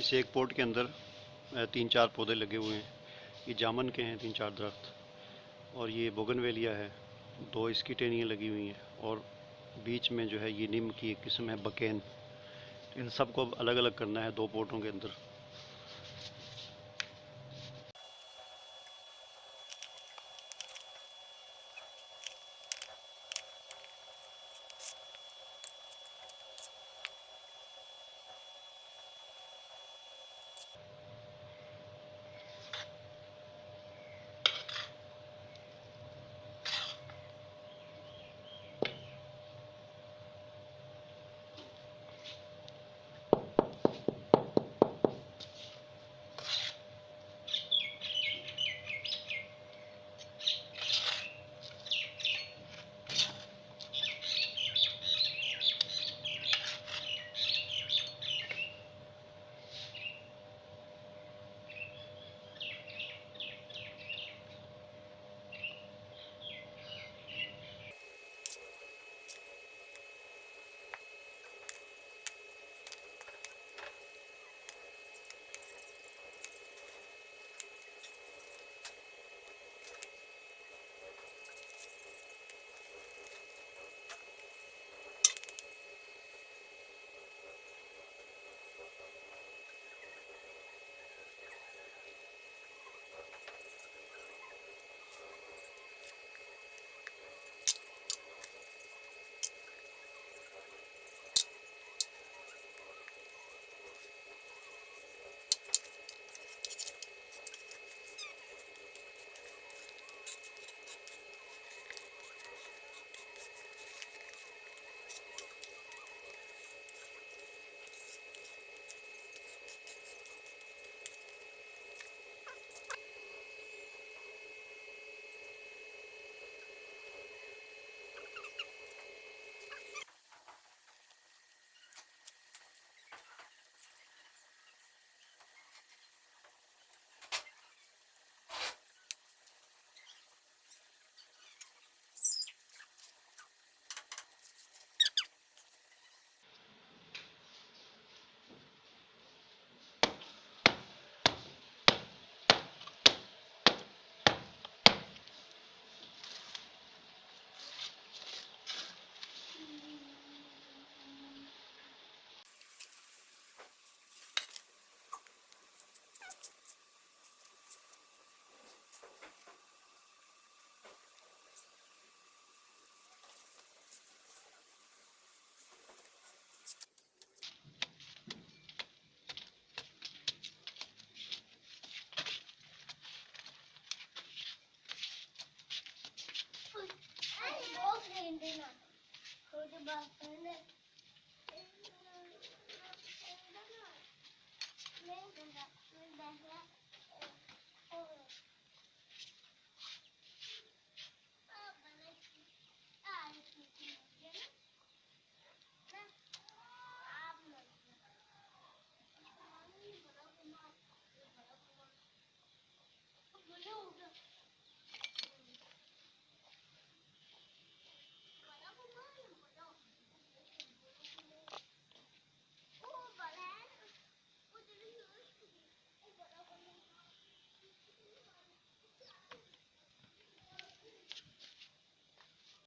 इस एक पोर्ट के अंदर 3-4 पौधे लगे हुए हैं। ये जामन के हैं 3-4 दरख्त, और ये बोगनवेलिया है, 2 इसकी टहनियाँ लगी हुई हैं, और बीच में जो है ये नीम की एक किस्म है बकेन। इन सबको अलग अलग करना है 2 पोर्टों के अंदर। Hindi na. Hindi ba?